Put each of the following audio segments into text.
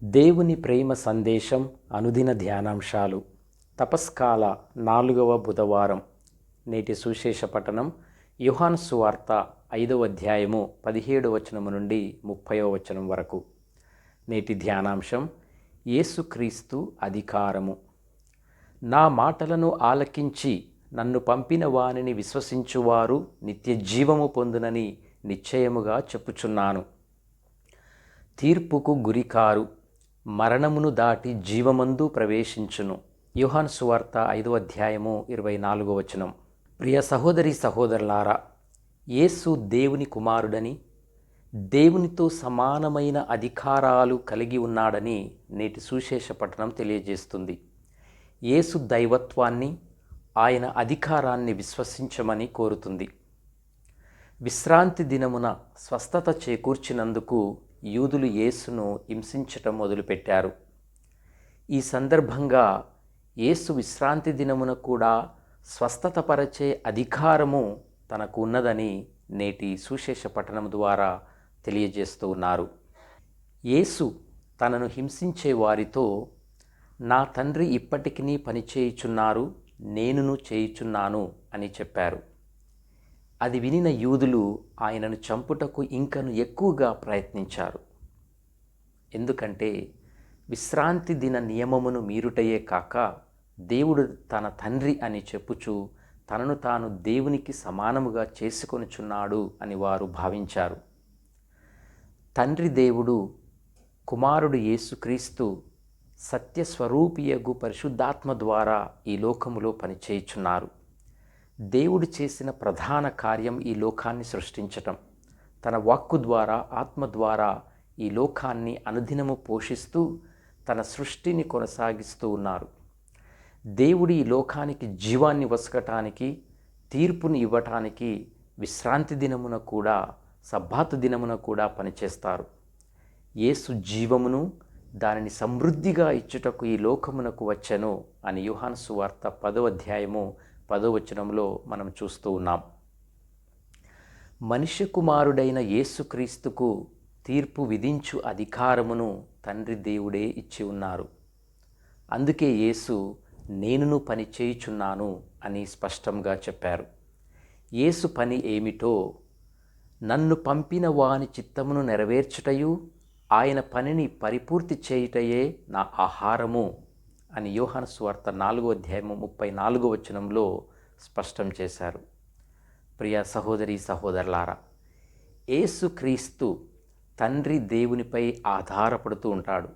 దేవుని ప్రేమ సందేశం అనుదిన ధ్యానాంశాలు తపస్కాల 4వ బుధవారం. నేటి సువిశేష పఠనం యోహాను సువార్త 5వ అధ్యాయము 17వ వచనము నుండి 30వ వచనం వరకు. నేటి ధ్యానాంశం యేసుక్రీస్తు అధికారము. నా మాటలను ఆలకించి నన్ను పంపిన వానిని విశ్వసించువారు నిత్య జీవము పొందునని నిశ్చయముగా చెప్పుచున్నాను. తీర్పుకు గురికారు, మరణమును దాటి జీవమందు ప్రవేశించును. యోహాను సువార్త 5వ అధ్యాయము 24వ వచనం. ప్రియ సహోదరి సహోదరులారా, యేసు దేవుని కుమారుడని, దేవునితో సమానమైన అధికారాలు కలిగి ఉన్నాడని నేటి సువిశేష పఠనం తెలియజేస్తుంది. యేసు దైవత్వాన్ని, ఆయన అధికారాన్ని విశ్వసించమని కోరుతుంది. విశ్రాంతి దినమున స్వస్థత చేకూర్చినందుకు యూదులు యేసును హింసించటం మొదలుపెట్టారు. ఈ సందర్భంగా యేసు విశ్రాంతి దినమున కూడా స్వస్థతపరచే అధికారము తనకు ఉన్నదని నేటి సువిశేష పఠనం ద్వారా తెలియజేస్తూ ఉన్నారు. యేసు తనను హింసించే వారితో, నా తండ్రి ఇప్పటికినీ పనిచేయుచున్నారు, నేనును చేయుచున్నాను అని చెప్పారు. అది వినిన యూదులు ఆయనను చంపుటకు ఇంకను ఎక్కువగా ప్రయత్నించారు. ఎందుకంటే విశ్రాంతి దిన నియమమును మీరుటయే కాక దేవుడు తన తండ్రి అని చెప్పుచు తనను తాను దేవునికి సమానముగా చేసుకొనుచున్నాడు అని వారు భావించారు. తండ్రి దేవుడు, కుమారుడు యేసుక్రీస్తు సత్యస్వరూపియగు పరిశుద్ధాత్మ ద్వారా ఈ లోకములో పనిచేయుచున్నారు. దేవుడు చేసిన ప్రధాన కార్యం ఈ లోకాన్ని సృష్టించటం. తన వాక్కు ద్వారా, ఆత్మ ద్వారా ఈ లోకాన్ని అనుదినము పోషిస్తూ తన సృష్టిని కొనసాగిస్తూ ఉన్నారు. దేవుడు ఈ లోకానికి జీవాన్ని వసకటానికి, తీర్పుని ఇవ్వటానికి విశ్రాంతి దినమున కూడా, సబ్బాతు దినమున కూడా పనిచేస్తారు. యేసు జీవమును, దానిని సమృద్ధిగా ఇచ్చుటకు ఈ లోకమునకు వచ్చెను అని యోహాను సువార్త 10వ అధ్యాయము 10వ వచనంలో మనం చూస్తూ ఉన్నాం. మనిషి కుమారుడైన యేసుక్రీస్తుకు తీర్పు విధించు అధికారమును తండ్రి దేవుడే ఇచ్చి ఉన్నారు. అందుకే యేసు నేనును పని చేయుచున్నాను అని స్పష్టంగా చెప్పారు. యేసు పని ఏమిటో, నన్ను పంపిన వాని చిత్తమును నెరవేర్చుటయు, ఆయన పనిని పరిపూర్తి చేయుటయే నా ఆహారము అని యోహాను సువార్త 4వ అధ్యాయము 34వ వచనంలో స్పష్టం చేశారు. ప్రియ సహోదరి సహోదరులారా, యేసుక్రీస్తు తండ్రి దేవునిపై ఆధారపడుతూ ఉంటాడు.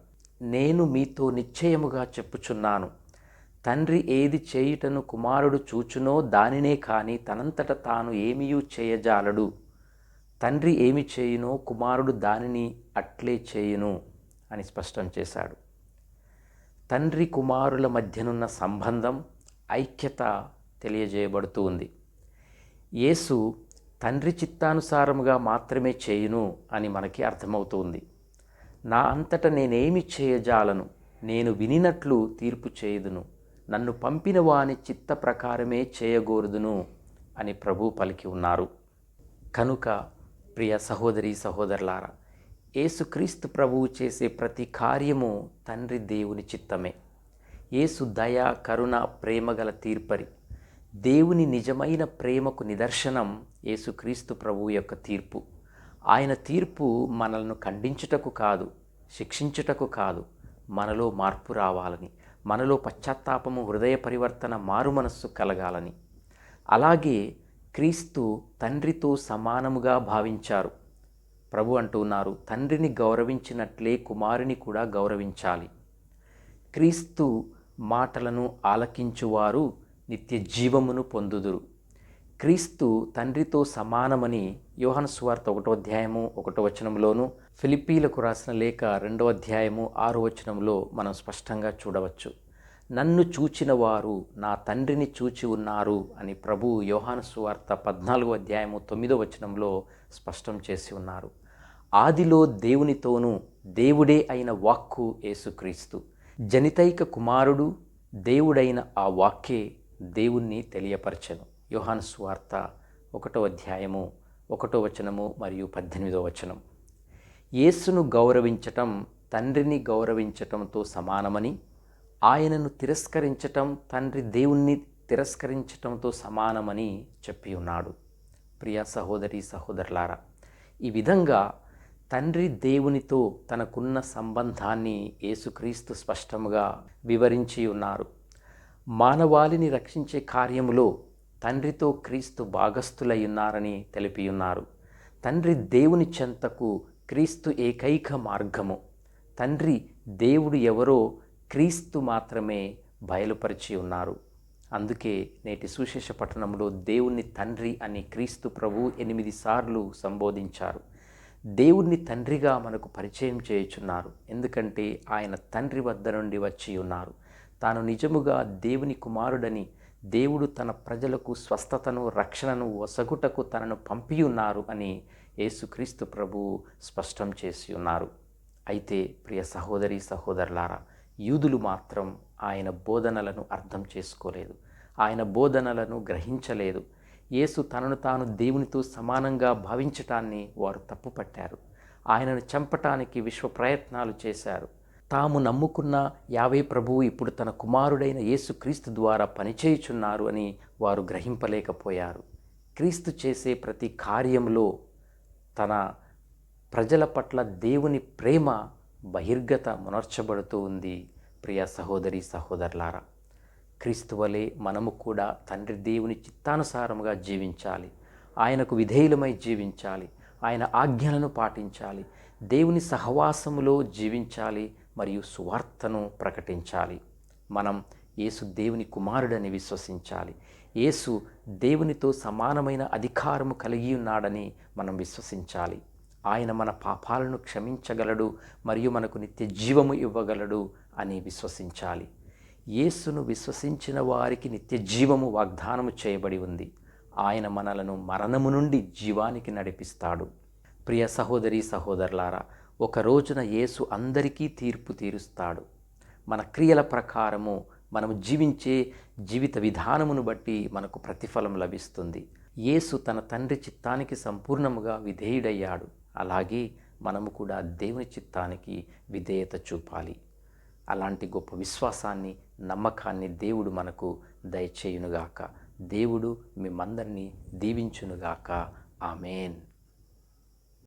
నేను మీతో నిశ్చయముగా చెప్పుచున్నాను, తండ్రి ఏది చేయుటను కుమారుడు చూచునో దానినే కాని తనంతట తాను ఏమీయూ చేయజాలడు. తండ్రి ఏమి చేయునో కుమారుడు దానిని అట్లే చేయును అని స్పష్టం చేశాడు. తండ్రి కుమారుల మధ్యనున్న సంబంధం, ఐక్యత తెలియజేయబడుతూ ఉంది. యేసు తండ్రి చిత్తానుసారముగా మాత్రమే చేయును అని మనకి అర్థమవుతుంది. నా అంతట నేనేమి చేయజాలను, నేను వినినట్లు తీర్పు చేయుదును, నన్ను పంపిన వాని చిత్త ప్రకారమే చేయగోరుదును అని ప్రభు పలికి ఉన్నారు. కనుక ప్రియ సహోదరి సహోదరులారా, యేసుక్రీస్తు ప్రభువు చేసే ప్రతి కార్యము తండ్రి దేవుని చిత్తమే. యేసు దయ, కరుణ, ప్రేమగల తీర్పరి. దేవుని నిజమైన ప్రేమకు నిదర్శనం యేసుక్రీస్తు ప్రభువు యొక్క తీర్పు. ఆయన తీర్పు మనల్ని ఖండించుటకు కాదు, శిక్షించుటకు కాదు, మనలో మార్పు రావాలని, మనలో పశ్చాత్తాపము, హృదయ పరివర్తన, మారు మనస్సు కలగాలని. అలాగే క్రీస్తు తండ్రితో సమానముగా భావించారు. ప్రభు అంటున్నారు, తండ్రిని గౌరవించినట్లే కుమారుని కూడా గౌరవించాలి. క్రీస్తు మాటలను ఆలకించువారు నిత్య జీవమును పొందుదురు. క్రీస్తు తండ్రితో సమానమని యోహాను సువార్త 1వ అధ్యాయము 1వ వచనంలోను, ఫిలిప్పీలకు రాసిన లేఖ 2వ అధ్యాయము 6వ వచనంలో మనం స్పష్టంగా చూడవచ్చు. నన్ను చూచిన వారు నా తండ్రిని చూచి ఉన్నారు అని ప్రభు యోహాను సువార్త 14వ అధ్యాయము 9వ వచనంలో స్పష్టం చేసి ఉన్నారు. ఆదిలో దేవునితోనూ దేవుడే అయిన వాక్కు యేసుక్రీస్తు. జనితైక కుమారుడు, దేవుడైన ఆ వాక్యే దేవుణ్ణి తెలియపరచెను. యోహాను సువార్త 1వ అధ్యాయము 1వ వచనము మరియు 18వ వచనం. యేసును గౌరవించటం తండ్రిని గౌరవించటంతో సమానమని, ఆయనను తిరస్కరించటం తండ్రి దేవుణ్ణి తిరస్కరించటంతో సమానమని చెప్పి ఉన్నాడు. ప్రియ సహోదరి సహోదరులారా, ఈ విధంగా తండ్రి దేవునితో తనకున్న సంబంధాన్ని యేసుక్రీస్తు స్పష్టముగా వివరించి ఉన్నారు. మానవాళిని రక్షించే కార్యములో తండ్రితో క్రీస్తు భాగస్థులై ఉన్నారని తెలిపి ఉన్నారు. తండ్రి దేవుని చెంతకు క్రీస్తు ఏకైక మార్గము. తండ్రి దేవుడు ఎవరో క్రీస్తు మాత్రమే బయలుపరిచి ఉన్నారు. అందుకే నేటి సువిశేష పట్టణంలో దేవుణ్ణి తండ్రి అని క్రీస్తు ప్రభు 8 సార్లు సంబోధించారు. దేవుణ్ణి తండ్రిగా మనకు పరిచయం చేయుచున్నారు. ఎందుకంటే ఆయన తండ్రి వద్ద నుండి వచ్చి ఉన్నారు. తాను నిజముగా దేవుని కుమారుడని, దేవుడు తన ప్రజలకు స్వస్థతను, రక్షణను ఒసగుటకు తనను పంపి ఉన్నారు అని యేసుక్రీస్తు ప్రభువు స్పష్టం చేసి ఉన్నారు. అయితే ప్రియ సహోదరి సహోదరులారా, యూదులు మాత్రం ఆయన బోధనలను అర్థం చేసుకోలేదు. ఆయన బోధనలను గ్రహించలేదు. యేసు తనను తాను దేవునితో సమానంగా భావించటాన్ని వారు తప్పుపట్టారు. ఆయనను చంపటానికి విశ్వ ప్రయత్నాలు చేశారు. తాము నమ్ముకున్న యావే ప్రభువు ఇప్పుడు తన కుమారుడైన యేసుక్రీస్తు ద్వారా పనిచేయుచున్నారు అని వారు గ్రహింపలేకపోయారు. క్రీస్తు చేసే ప్రతి కార్యంలో తన ప్రజల పట్ల దేవుని ప్రేమ బహిర్గత మునర్చబడుతూ ఉంది. ప్రియ సహోదరి సహోదరులారా, క్రీస్తు వలె మనము కూడా తండ్రి దేవుని చిత్తానుసారముగా జీవించాలి. ఆయనకు విధేయులమై జీవించాలి. ఆయన ఆజ్ఞలను పాటించాలి. దేవుని సహవాసములో జీవించాలి మరియు సువార్తను ప్రకటించాలి. మనం యేసు దేవుని కుమారుడని విశ్వసించాలి. యేసు దేవునితో సమానమైన అధికారము కలిగి ఉన్నాడని మనం విశ్వసించాలి. ఆయన మన పాపాలను క్షమించగలడు మరియు మనకు నిత్య జీవము ఇవ్వగలడు అని విశ్వసించాలి. యేసును విశ్వసించిన వారికి నిత్య జీవము వాగ్దానము చేయబడి ఉంది. ఆయన మనలను మరణము నుండి జీవానికి నడిపిస్తాడు. ప్రియ సహోదరి సహోదరులారా, ఒక రోజున యేసు అందరికీ తీర్పు తీరుస్తాడు. మన క్రియల ప్రకారము మనము జీవించే జీవిత విధానమును బట్టి మనకు ప్రతిఫలం లభిస్తుంది. యేసు తన తండ్రి చిత్తానికి సంపూర్ణముగా విధేయుడయ్యాడు. అలాగే మనము కూడా దేవుని చిత్తానికి విధేయత చూపాలి. అలాంటి గొప్ప విశ్వాసాన్ని, నమ్మకాన్ని దేవుడు మనకు దయచేయునుగాక. దేవుడు మిమ్మందరినీ దీవించునుగాక. ఆమేన్.